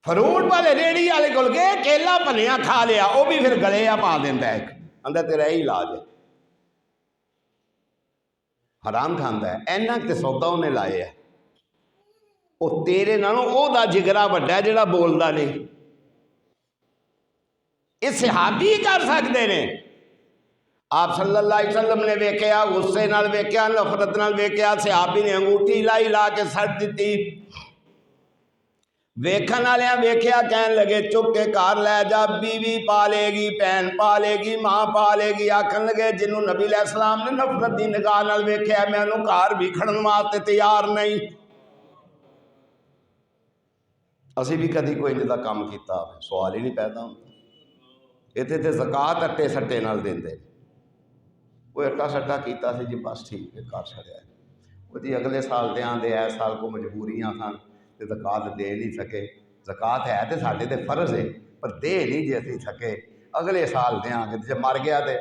فروٹ والے ریڑھی والے کول گئے کیلا بھنیا کھا لیا، وہ بھی پھر گلے پا دیندا ہے، آندا تیرا یہی علاج ہے۔ حرام کھاندا ہے، اینا تے سودا انہیں لائے ہے، وہ تیرے نالوں او دا جگرا وڈا ہے جڑا بولدا نہیں۔ اس صحابی کر سکتے نے۔ آپ صلی اللہ علیہ وسلم نے ویکھیا، غصے نال ویکھیا، نفرت نال ویکھیا، صحابی نے انگوٹھی لائی لا کے سٹ دیتی۔ ویکھن والیاں ویکھیا، کہن لگے چک کے گھر لے جا، بیوی پالے گی، بہن پالے گی، ماں پالے گی۔ آکھن لگے جنوں نبی علیہ السلام نے نفرت دی نگاہ نال ویکھیا میں انہوں گھر بھی کھڑن واسطے تیار نہیں۔ اسی بھی کدی کوئی انجا دا کام کیتا، سوال ہی نہیں پیدا ہوتا۔ اتنے تے زکات اٹے سٹے نال دیندے، وہ اٹا سٹا کیتا سی جی بس ٹھیک ہے کر چھڑیا ہے، وہ جی اگلے سال دیاں دے، اس سال کو مجبوریاں سن تے زکات دے نہیں سکے۔ زکات ہے تے ساڈے تے فرض ہے پر دے نہیں جے اسی سکے، اگلے سال دیاں گے، جے مر گیا تے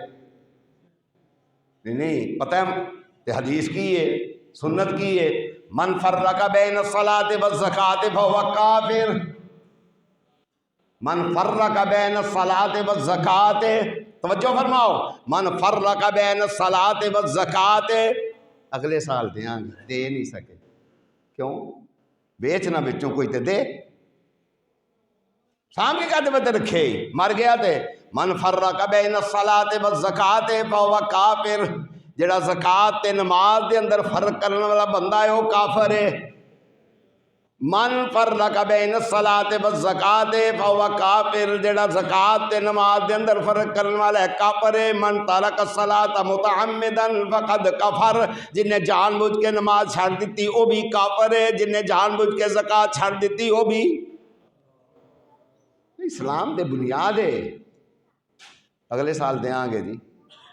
نہیں پتہ ہے تے حدیث کی ہے، سنت کی ہے، من فرق بین الصلاۃ والزکات فهو کافر۔ من فرق بین الصلاۃ والزکات، توجہ فرماؤ، من فرق بین الصلاۃ والزکات، اگلے سال دیاں گے، دے نہیں سکے، کیوں؟ بیچنا بچوں کوئی تے دے۔ سامنے کہتے بتے رکھے مر گیا تے من فرق بین الصلاۃ والزکات فهو کافر، جڑا زکات تے نماز دے اندر فرق کرنے والا بندہ ہے وہ کافر ہے۔ من فرق بین الصلاۃ والزکات فهو کافر، جڑا زکات تے نماز دے اندر فرق کرنے والا ہے کافر ہے۔ من ترک الصلاۃ متعمدا فقد کفر، جن نے جان بوجھ کے نماز چھوڑ دیتی وہ بھی کافر ہے، جن نے جان بوجھ کے زکات چھوڑ دیتی وہ بھی۔ اسلام دے بنیاد ہے۔ اگلے سال دیاں گے جی،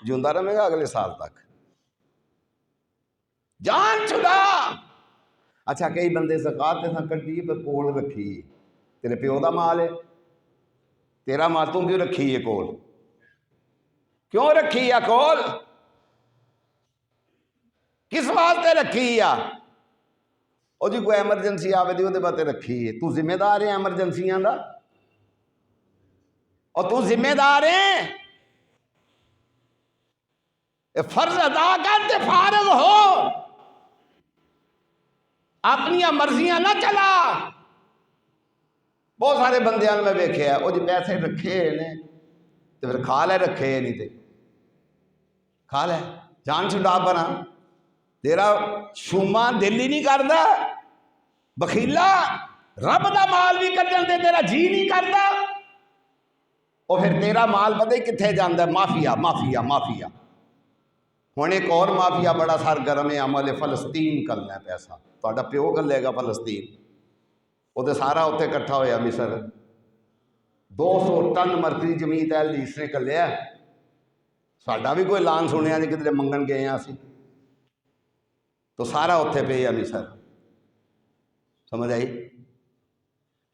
جوندا رہے گا اگلے سال تک، جان چھڑا۔ اچھا کئی بندے زکات تے ساں کٹی پر کول رکھی، تیرے پیو دا مال ہے، تیرا مال تو کیوں رکھی ہے کول؟ کیوں رکھی ہے کول؟ کس واسطے رکھی ہے؟ او جی کوئی ایمرجنسی آوے دی وہ بات رکھی ہے، تو ذمہ دار ہے ایمرجنسیاں دا، اور تو ذمہ دار ہے، فرض ادا کر تے فارغ ہو، اپنی مرضیاں نہ چلا۔ بہت سارے بندیاں میں ویکھے ہے وہ جی پیسے رکھے نے تو پھر کھا لے، رکھے نہیں تے کھا لے، جان چھڑا بنا، تیرا شوما دل ہی نہیں کردا، بخیلا رب دا مال بھی کڈن تے تیرا جی نہیں کردا، اور پھر تیرا مال پتہ ہی کتنے جاندہ ہے؟ Mafia mafia mafia. ہوں ایک اور مافیا بڑا سرگرم ہے، عمل فلسطین کرنا ہے پیسہ، تہاڈا پیو کر لے گا فلسطین، وہ تو سارا اتنے کٹھا ہویا مصر، 200 ٹن مرکزی جمعیت اہل حدیث نے کر لیا، ساڈا بھی کوئی اعلان سنیا نہیں کدھر منگن گئے ہیں اسی، تو سارا اتنے پہ مصر، سمجھ آئی؟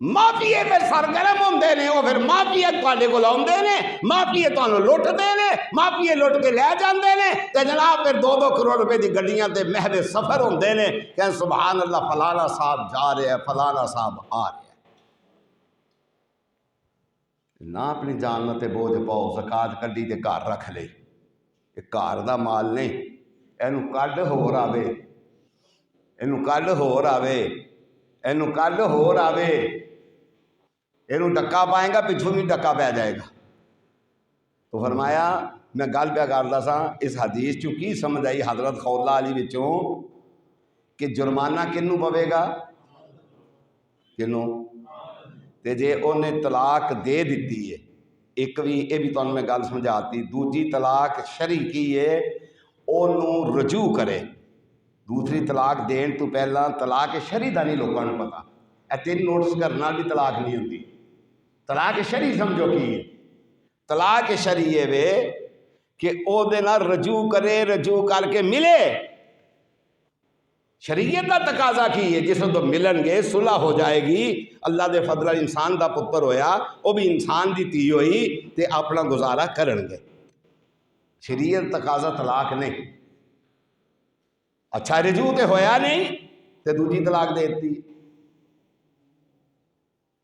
مافیے پہ سرگرم ہوندے نے، وہ پھر مافیے تواڈے کول آوندے نے، مافیے تانوں لٹدے نے، مافیے لٹ کے لے جاندے نے، تے جناب پھر 2-2 کروڑ روپے دی گڈیاں تے محض سفر ہوندے نے کہ سبحان اللہ فلانا صاحب جا رہے ہیں، فلانا صاحب آ رہے ہیں۔ نہ اپنی جان تے بوجھ پاؤ، زکات کڈی تے گھر رکھ لے، یہ گھر دا مال نہیں، اینو کڈ ہور آوے، اینو کڈ ہور آوے، اینو کڈ ہور آوے، اینو ڈکا پائے گا پچھوں بھی ڈکا پہ جائے گا۔ تو فرمایا میں گل پہ کردا سا اس حدیث چوں کی سمجھ آئی حضرت خولہ علی وچوں کہ جرمانہ کنوں پوے گا؟ کنوں؟ تے جے انہیں طلاق دے دیتی ہے، ایک بھی یہ بھی تمہیں میں گل سمجھاتی، دوجی طلاق شرعی کی ہے انہوں رجوع کرے، دوسری طلاق دین تو پہلا طلاق شرعی دا نہیں لوگوں نے پتا، اے 3 نوٹس کرنا بھی طلاق نہیں ہوتی، طلاق شرعی سمجھو کی ہے، طلاق شرعی ہے وے کہ او دے نال رجوع کرے، رجوع کر کے ملے، شریعت کا تقاضا کی ہے جس تو ملن گے صلح ہو جائے گی، اللہ دے فضل انسان دا پتر ہویا وہ بھی انسان دی تھی ہوئی تے اپنا گزارا کرن گے، شریعت تقاضا طلاق نہیں۔ اچھا رجوع تے ہویا نہیں تے دوجی طلاق دے دیتی،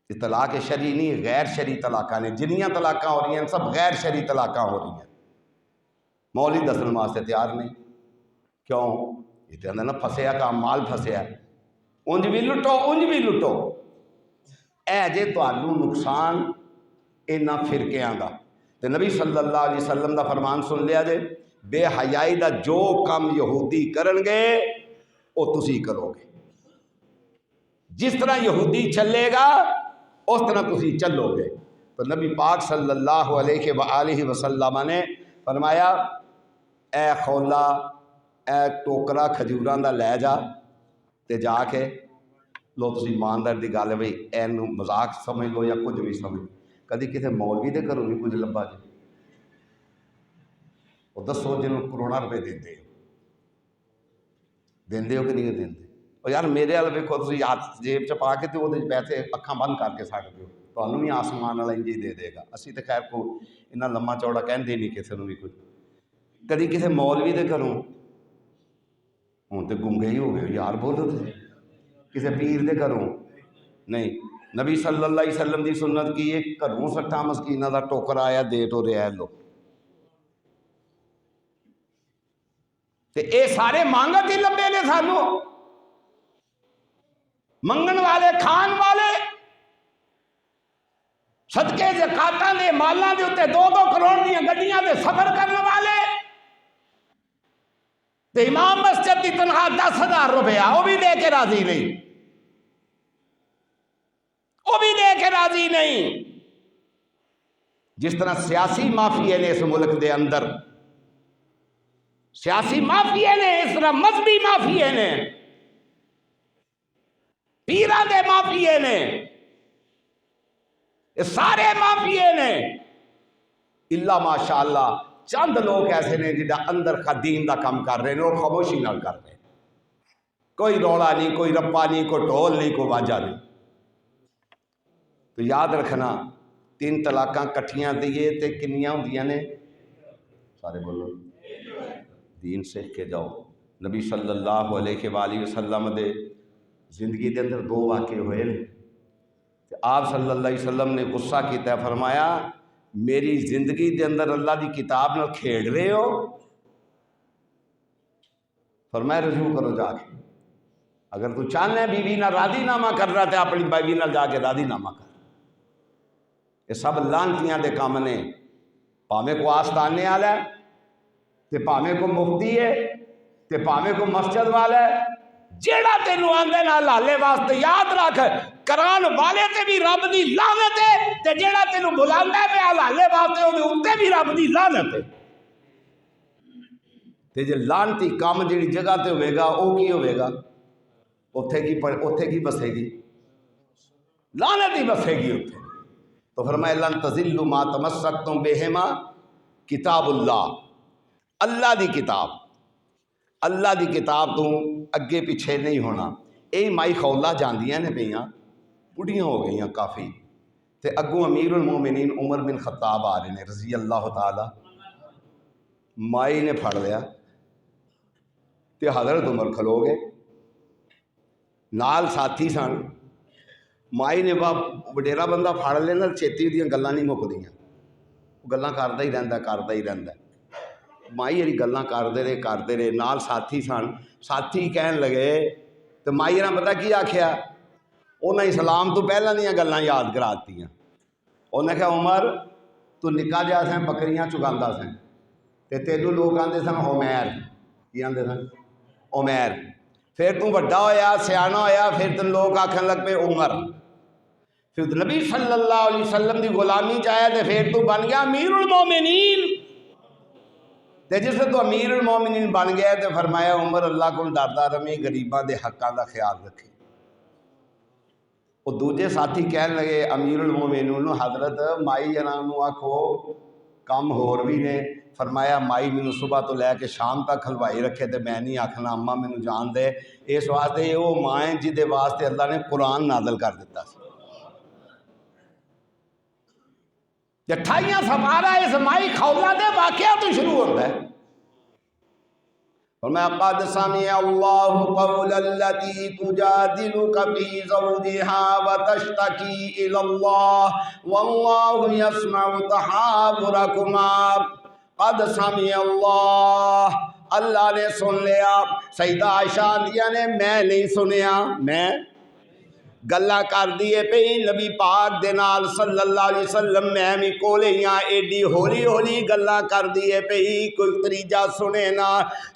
یہ طلاق شرعی نہیں غیر شرعی طلاقاں نے، جنیاں طلاقاں ہو رہی ہیں سب غیر شرعی طلاقاں ہو رہی ہیں، مولوی دسن واسطے تیار نہیں، کیوں؟ یہ تو نا پھسیا کام مال پھسیا، انج بھی لٹو انج بھی لٹو، اے جے تہانوں نقصان اینا فرقیاں دا، تے نبی صلی اللہ علیہ وسلم دا فرمان سن لیا جے، بے حیائی دا جو کم یہودی کرن گے وہ تسی کرو گے، جس طرح یہودی چلے گا اس طرح تسی چلو گے۔ تو نبی پاک صلی اللہ علیہ وآلہ وسلم نے فرمایا اے خولہ اے ٹوکرا کھجوراں دا لے جا تے جا کے لو، تسی ایماندار دی گل ہے بھئی اینو مذاق سمجھ لو یا کچھ بھی سمجھ لو، کدی کسی مولوی دے گھروں نہیں کچھ لبا جی، وہ دسو جنہوں کروڑاں روپے دیندے ہو، دیندے ہو کہ نہیں دیندے؟ اور یار میرے وال ویکھو تسی ہاتھ جیب چ پا کے تے وہ پیسے اکھاں بند کر کے سٹ دیو، تانوں بھی آسمان والا انج ہی دے دے گا، اسی تے خیر کو اتنا لمبا چوڑا کہندے نہیں کسی نوں بھی کچھ۔ کدی کسی مولوی دے گھروں، ہوں تے گنگے ہی ہو گئے یار بولو تے، کسی پیر دے گھروں نہیں، نبی صلی اللہ علیہ وسلم دی سنت کی ہے گھروں سٹھا مسکیناں دا ٹوکرا آیا دے تو رہا ہے لو، تے اے سارے مانگت ہی لبے نے سانوں، منگن والے کھان والے، صدقے زکاتاں دے مالاں دے اتے 2-2 کروڑ دیاں گڈیاں دے سفر کرنے والے تے امام مسجد دی تنخواہ 10,000 روپیہ وہ بھی دے کے راضی نہیں، وہ بھی دے کے راضی نہیں۔ جس طرح سیاسی مافیے نے اس ملک دے اندر، سیاسی مافیے نے، اس طرح مذہبی مافیے نے، پیراں دے مافیے نے، یہ سارے مافیے نے، اللہ ماشاءاللہ چند لوگ ایسے نے جنہاں اندر دین دا کام کر رہے ہیں اور خاموشی نال کر رہے ہیں، کوئی روڑا نہیں، کوئی رپا نہیں، کوئی ڈھول نہیں، کوئی واجہ نہیں۔ تو یاد رکھنا 3 طلاقاں کٹھیاں دیئے تے کنیاں ہوندیاں نے، سارے بولو دین سیکھ کے جاؤ۔ نبی صلی اللہ علیہ وآلہ وسلم دے زندگی دے اندر 2 واقعے ہوئے نے، آپ صلی اللہ علیہ وسلم نے غصہ کیتا ہے، فرمایا میری زندگی دے اندر اللہ دی کتاب نال کھیڑ رہے ہو، فرمایا رجوع کرو جا کے، اگر تو چاہنا ہے بیوی نہ راضی نامہ کر رہا تو اپنی بیوی نال جا کے راضی نامہ کر۔ یہ سب لانتیاں دے کام نے، پاویں کو آستانے والا ہے تے پاویں کو مفتی ہے تے پاویں کو مسجد والا ہے، جیڑا تینوں آندے نہ لالے واسطے یاد رکھ کران والے تے بھی رب دی لعنت ہے تے جیڑا تینوں بلاندا ہے پیا لالے واسطے او دے اوتے بھی رب دی لعنت ہے۔ تے جے لعنتی کام جیڑی جگہ تے ہوئے گا او کی ہوئے گا، اوتھے کی بسے گی، لعنت ہی بسے گی اوتھے۔ تو فرمایا لن تضلوا ما تمسکتم بہما کتاب اللہ، اللہ دی کتاب، اللہ دی کتاب تو اگے پیچھے نہیں ہونا۔ اے مائی خولا جاندیاں نے پیاں بڑھیاں ہو گئیاں کافی، تے اگوں امیر المومنین عمر بن خطاب آ رہے ہیں رضی اللہ تعالی، مائی نے پھڑ لیا تے حضرت عمر کھلو گئے، نال ساتھی سن، مائی نے وڈیرا بندہ پھڑ لینا چیتی دیاں گلاں نہیں مکدیاں، گلاں کردا ہی رہندا، مائی ہری گلاں کردے رہے، نال ساتھی سن، ساتھی کہن لگے تو مائی نے پتہ کی آکھیا، انہیں اسلام تو پہلے دیاں گلاں یاد کرا دتیاں، انہیں کہا عمر تو نکا جا سیں بکریاں چگاندا سیں تے تینوں لوگ آندے سن عمیر، کی آندے سن عمیر، پھر تو بڑا ہویا سیانا ہویا پھر تین لوگ آکھن لگ پہ عمر، پھر نبی صلی اللہ علیہ وسلم دی غلامی چاہے تے پھر تو بن گیا امیر المومنین، تے جس تو امیر المومنین بن گیا تے فرمایا عمر اللہ کو ڈردا رمی غریباں دے حقاں دا خیال رکھے۔ وہ دوجے ساتھی کہن لگے امیر المومنین حضرت مائی جناب آکھو کم ہور بھی نے، فرمایا مائی مینوں صبح تو لے کے شام تک ہلوائی رکھے تے میں نہیں آکھنا اماں مینوں جان دے، اس واسطے وہ مائیں جدے واسطے اللہ نے قرآن نازل کر دیتا سی۔ 28 سپارہ اس مائی خولا دے واقعہ تو شروع ہوتا ہے۔ فرمایا قد سمع اللہ قول التی تجادلک فی زوجها وتشتکی الی اللہ واللہ یسمع تحاورکما، قد سمع اللہ، اللہ نے سن لیا۔ سیدہ عائشہ دیا نے میں نہیں سنیا، میں گلا کر دیے پہ نبی پاک دے نال صلی اللہ علیہ وسلم میں بھی کولیاں ایڈی ہولی ہولی گلا کر دیے پہ کوئی تریجا سنے نہ،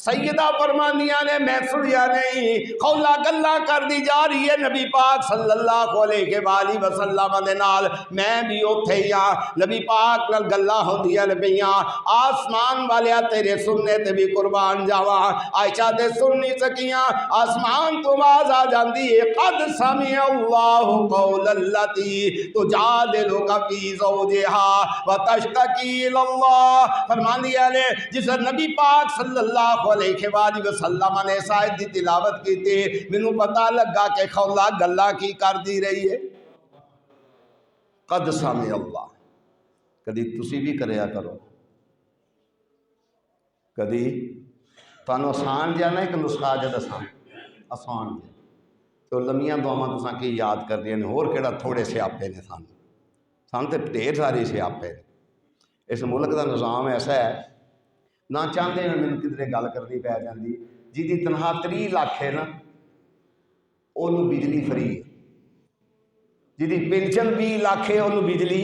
سیدہ فرماندیاں نے میں سنیا نہیں، خولا گلا کر دی جا رہی ہے نبی پاک صلی اللہ علیہ وآلہ وسلم دے نال، میں بھی اوتھے ہاں، نبی پاک نال گلا ہوندیاں نے پیاں، آسمان والیا تیرے سننے تے بھی قربان جاواں، عائشہ تے سن نہیں سکیاں، آسمان تو آواز آ جاندی ہے قد سمع اللہ قول التی تجادلک فی زوجها وتشتکی الی اللہ، فرمان دیا نے جس نبی پاک صلی اللہ علیہ وآلہ وسلم نے آیت دی تلاوت کی تھی، مینوں پتہ لگا کہ خولا گلا کی کر دی رہی ہے۔ قد سمع اللہ، کدی تسی بھی کریا کرو، کدی تانوں آسان جانا ایک نسخہ جا دساں آسان جا تو لمیاں دعاواں تساں کی یاد کر رہے ہیں، اور کہڑا تھوڑے سیاپے نے سان تے ڈھیر سارے سیاپے نے۔ اس ملک دا نظام ایسا ہے نہ چاہتے ہیں مینوں کدھرے گل کرنی پی جاندی، جی دی تنخواہ 30 لاکھ ہے نا انہوں بجلی فری ہے، جی دی پینشن 20 لاکھ ہے انہوں بجلی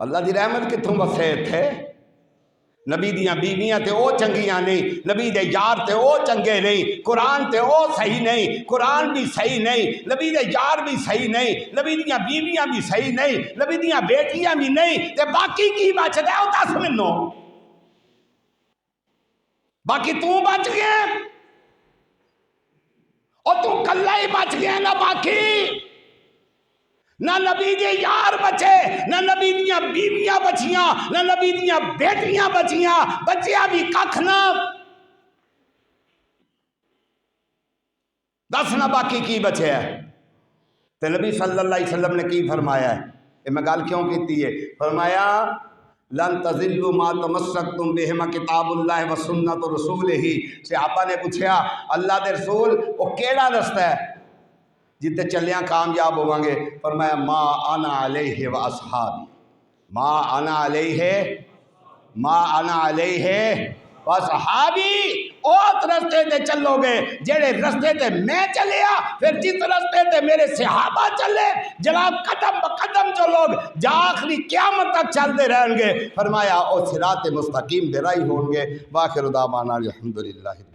اللہ دی رحمت کتوں بسے تھے؟ نبی دیاں بیویاں تے او چنگیاں نہیں، نبی دے یار تے او چنگے نہیں، قرآن تے او صحیح نہیں، قرآن بھی صحیح نہیں، نبی دے یار بھی صحیح نہیں، نبی دیاں بیویاں بھی صحیح نہیں، نبی دیاں بیٹیاں بھی نہیں، تے باقی کی بچ دے او دس منو؟ باقی تو بچ گیا اور تو کلہ ہی بچ گیا نہ باقی، نہ نبی دے یار بچے، نہ نبی دیاں بیویاں بچیاں، نہ نبی دیاں بیٹیاں بچیاں، بچیاں بھی ککھ نہ، دس نہ باقی کی بچے ہے؟ تو نبی صلی اللہ علیہ وسلم نے کی فرمایا ہے؟ یہ میں گل کیوں کیتی ہے؟ فرمایا لن تضلوا ما تمسکتم بہما کتاب اللہ و سنت رسولہ۔ صحابہ نے پوچھا اللہ دے رسول وہ کیڑا رستہ ہے جتے چلیاں کامیاب ہوواں گے؟ فرمایا ما انا علیہ و اصحابی، ما انا علیہ و اصحابی۔ اس رستے تے چلو گے جڑے رستے تے میں چلیا، پھر جس رستے تے میرے صحابہ چلے جناب، قدم بقدم جو لوگ جا آخری قیامت تک چلتے رہیں گے، فرمایا او صراط مستقیم دے راہی ہوں گے۔ باخر دعوانا الحمدللہ۔